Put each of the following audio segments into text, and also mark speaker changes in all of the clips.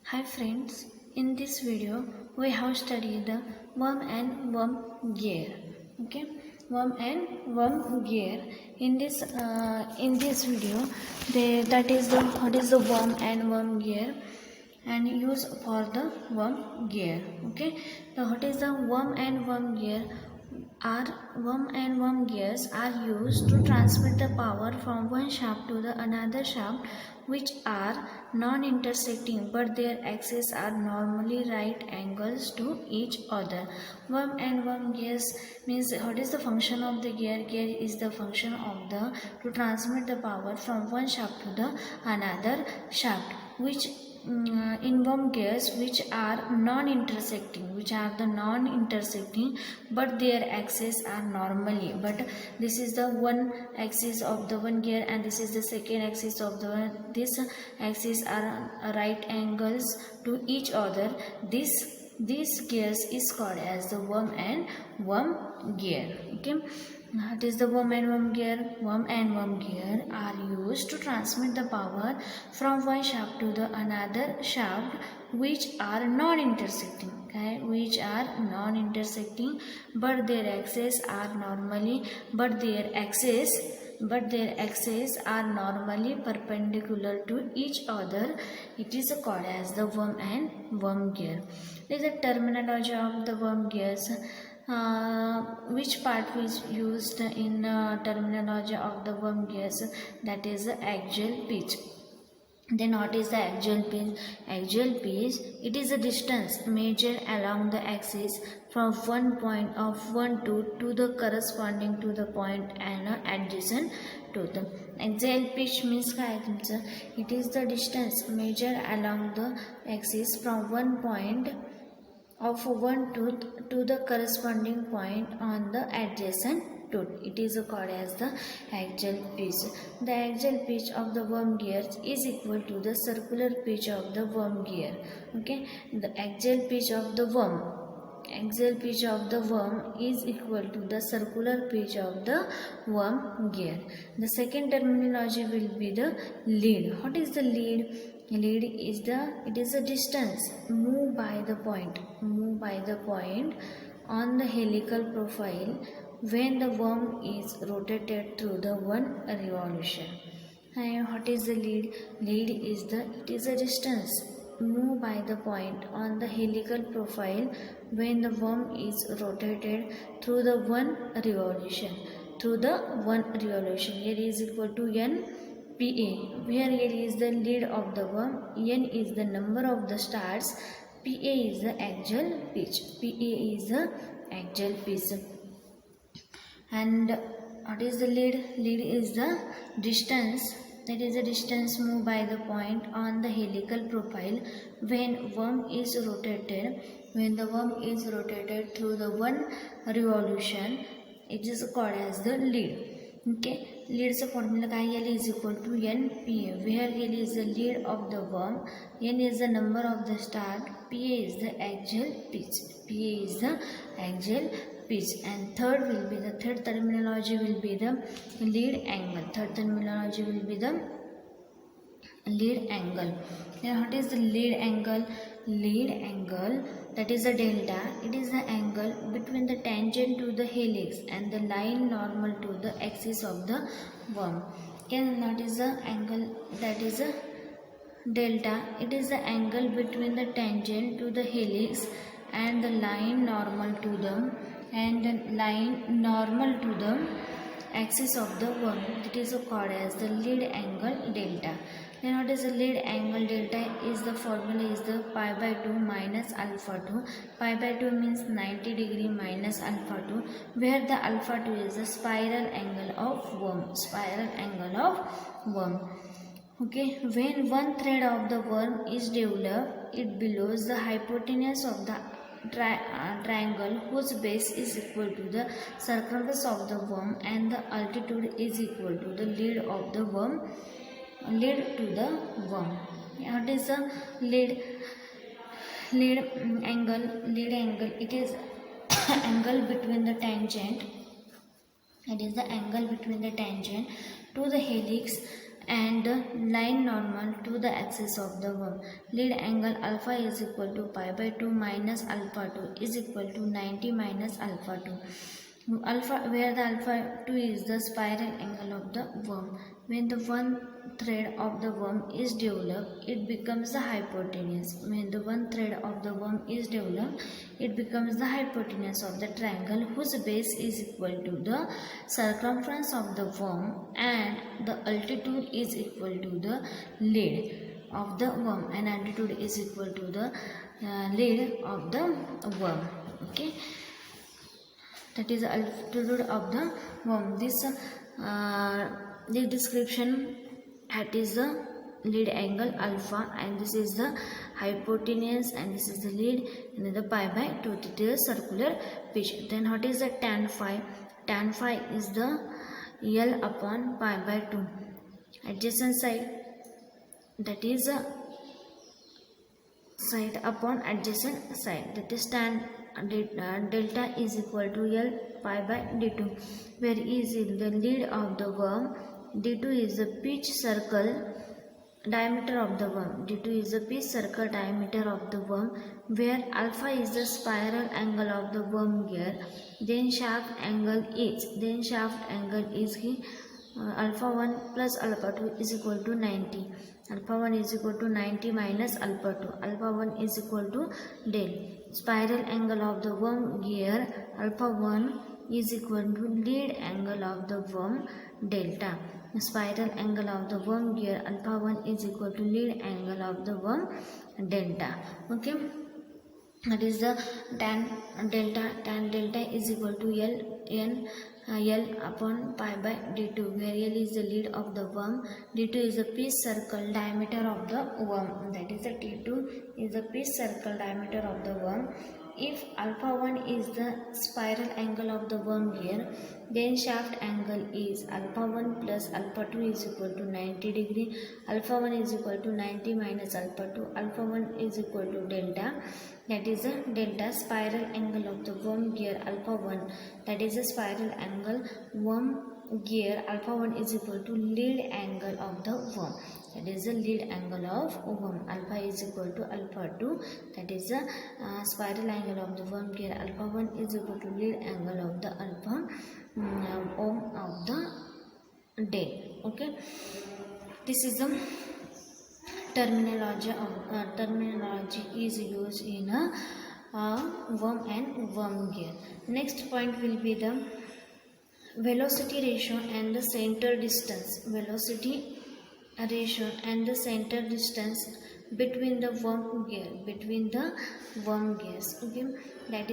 Speaker 1: Hi friends, in this video we have studied the worm and worm gear. Okay, worm and worm gear. In this video, that is the what is the worm and worm gear and use for the worm gear. Okay, the what is the worm and worm gear? Our worm and worm gears are used to transmit the power from one shaft to the another shaft, which are non-intersecting but their axes are normally right angles to each other. Worm and worm gears means what is the function of the gear? Gear is the function of the to transmit the power from one shaft to the another shaft, which in worm gears which are non-intersecting but their axes are normally, but this is the one axis of the one gear and this is the second axis of the one. This axis are right angles to each other. This gears is called as the worm and worm gear. Okay, that is the worm and worm gear. Worm and worm gear are used to transmit the power from one shaft to the another shaft, which are non-intersecting. Okay, which are non-intersecting, but their axes are normally, but their axes are normally perpendicular to each other. It is called as the worm and worm gear. This is the terminology of the worm gears. Which part is used in terminology of the worm gears? That is the axial pitch. Then what is the axial pitch? Axial pitch, it is a distance measured along the axis from one point of one to the corresponding to the point and adjacent to the axial pitch means काय तुमचं? It is the distance measured along the axis from one point of one tooth to the corresponding point on the adjacent tooth. It is called as the axial pitch. The axial pitch of the worm gears is equal to the circular pitch of the worm gear. Okay, the axial pitch of the worm is equal to the circular pitch of the worm gear. The second terminology will be the lead. What is the lead? Lead is a distance moved by the point on the helical profile when the worm is rotated through the one revolution. And what is the lead? Lead is a distance moved by the point on the helical profile when the worm is rotated through the one revolution. Here is equal to n PA, where here is the lead of the worm, N is the number of the stars, PA is the axial pitch. And what is the lead? Lead is the distance, that is the distance moved by the point on the helical profile when worm is rotated through the one revolution. It is called as the lead. Okay, lead's formula L is equal to NPA, where L is the lead of the worm, N is the number of the star, PA is the axial pitch. And third terminology will be the lead angle. Lead angle. Now what is the lead angle? Lead angle, that is the delta. It is the angle between the tangent to the helix and the line normal to the axis of the worm. And what is the angle? That is a delta. It is the angle between the tangent to the helix and the line normal to the axis of the worm. It is called as the lead angle delta. Then what is the lead angle delta? Is the formula is the pi by 2 minus alpha 2. Pi by 2 means 90 degree minus alpha 2, where the alpha 2 is the spiral angle of worm. Okay, when one thread of the worm is developed, it belows the hypotenuse of the triangle whose base is equal to the circumference of the worm and the altitude is equal to the lead of the worm. What is the lead angle? Lead angle, it is angle between the tangent. It is the angle between the tangent to the helix and line normal to the axis of the worm. Lead angle alpha is equal to pi by 2 minus alpha 2 is equal to 90 minus alpha 2. Alpha, where the alpha 2 is the spiral angle of the worm. When the one thread of the worm is developed, it becomes the hypotenuse. When the one thread of the worm is developed, it becomes the hypotenuse of the triangle whose base is equal to the circumference of the worm and the altitude is equal to the lead of the worm, and altitude is equal to the lead of the worm. Okay, that is the altitude of the worm. This description, that is the lead angle alpha, and this is the hypotenuse, and this is the lead, and then the pi by 2. It is a circular pitch. Then what is the tan phi? Tan phi is the L upon pi by 2. Adjacent side, that is side upon adjacent side, that is tan delta is equal to L pi by d2, where is the lead of the worm, d2 is the pitch circle diameter of the worm, d2 is the pitch circle diameter of the worm, where alpha is the spiral angle of the worm gear, then shaft angle is alpha 1 plus alpha 2 is equal to 90. Alpha 1 is equal to 90 minus alpha 2. Alpha 1 is equal to del. Spiral angle of the worm gear, alpha 1 is equal to lead angle of the worm delta. Spiral angle of the worm gear, alpha 1 is equal to lead angle of the worm delta. Okay, that is the tan delta. Tan delta is equal to L upon pi by d2, where L is the lead of the worm, d2 is the pitch circle diameter of the worm, that is the t2 is the pitch circle diameter of the worm. If alpha 1 is the spiral angle of the worm gear, then shaft angle is alpha 1 plus alpha 2 is equal to 90 degree. Alpha 1 is equal to 90 minus alpha 2. Alpha 1 is equal to delta, that is the delta spiral angle of the worm gear alpha 1, that is the spiral angle worm gear alpha 1 is equal to lead angle of the worm, that is the lead angle of worm. Alpha is equal to alpha 2, that is the spiral angle of the worm gear alpha 1 is equal to lead angle of the alpha worm of the day. Okay, this is the terminology is used in a worm and worm gear. Next point will be the velocity ratio and the center distance. Velocity ratio and the center distance between the worm gears. Okay, that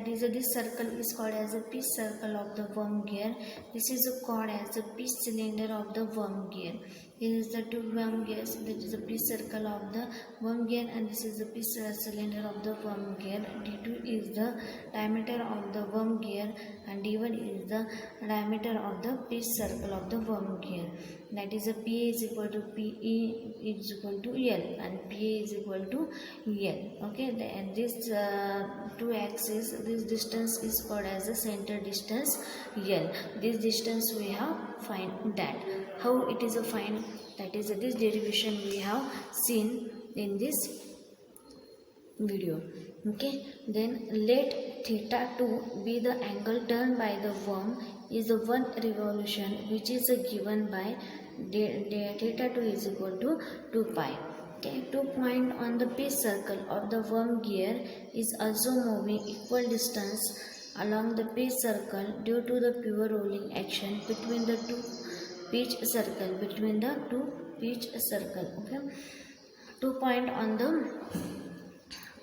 Speaker 1: is this circle is called as a pitch circle of the worm gear. This is called as the pitch cylinder of the worm gear. This is the two worm gears. That is the pitch circle of the worm gear, and this is the pitch cylinder of the worm gear. D2 is the diameter of the worm gear, and D1 is the diameter of the pitch circle of the worm gear. That is, a PA is equal to PE is equal to L, and PA is equal to L. Okay, and this two axes, this distance is called as the center distance L. This distance we have find that. How it is a find? That is this derivation we have seen in this video. Okay, then let theta 2 be the angle turned by the worm is the one revolution, which is given by theta 2 is equal to 2 pi. Okay, 2 point on the pitch circle of the worm gear is also moving equal distance along the pitch circle due to the pure rolling action between the two pitch circle. Okay, 2 point on the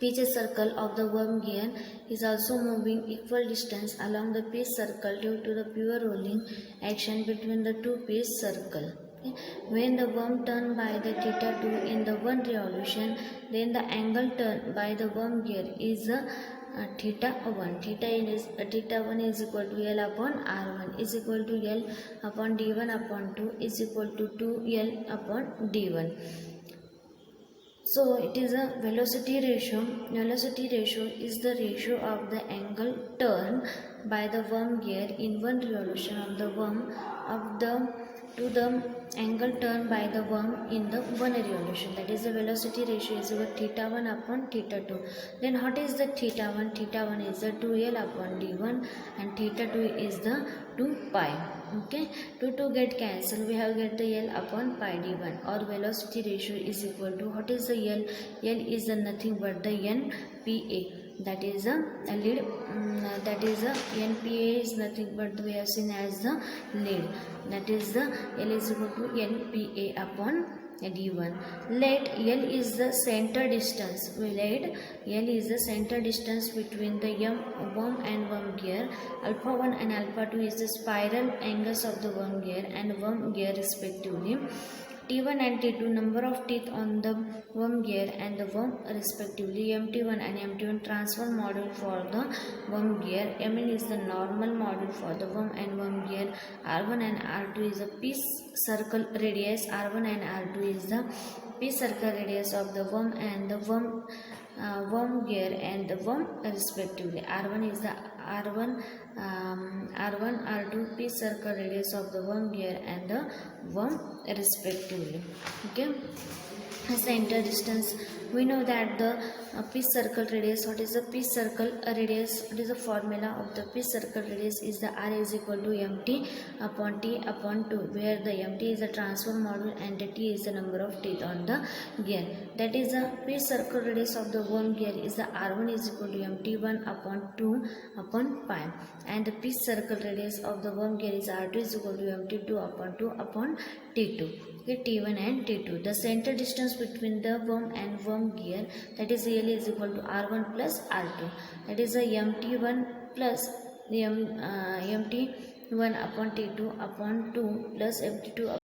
Speaker 1: pitch circle of the worm gear is also moving equal distance along the pitch circle due to the pure rolling action between the two pitch circle. Okay. When the worm turned by the theta 2 in the one revolution, then the angle turned by the worm gear is theta 1. Theta 1 is equal to L upon R1 is equal to L upon D1 upon 2 is equal to 2L upon D1. So it is a velocity ratio. Velocity ratio is the ratio of the angle turned by the worm gear in one revolution of the worm of the to the angle turned by the worm in the one revolution. That is the velocity ratio is equal theta 1 upon theta 2. Then what is the theta 1? Theta 1 is the 2L upon d1 and theta 2 is the 2 pi. Okay, to get cancelled, we have get the L upon pi d1, or velocity ratio is equal to, what is the L? L is the nothing but the NPA. That is a lead, that is a NPA is nothing but we have seen as the lead. That is the L is equal to NPA upon d1. Let L is the center distance. We let L is the center distance between the worm and worm gear. Alpha 1 and alpha 2 is the spiral angles of the worm gear and worm gear respectively. T1 and T2 number of teeth on the worm gear and the worm respectively. MT1 and MT1 transfer module for the worm gear. Mn is the normal module for the worm and worm gear. R1 and R2 is the piece circle radius. R1 and R2 is the piece circle radius of the worm and the worm gear and the worm respectively. R1 is the R1 R2 piece circle radius of the worm gear and the worm respectively. Okay, center distance, we know that the piece circle radius, what is the piece circle radius? What is the formula of the piece circle radius? Is the R is equal to mt upon t upon 2, where the mt is the transfer module and the t is the number of teeth on the gear. That is the piece circle radius of the worm gear is the R1 is equal to mt1 upon 2 upon pi, and the piece circle radius of the worm gear is R2 is equal to mt2 upon 2 upon t2. Okay, T1 and T2. The center distance between the worm and worm gear, that is L is equal to R1 plus R2. That is a MT1 plus MT1 upon T2 upon 2 plus MT2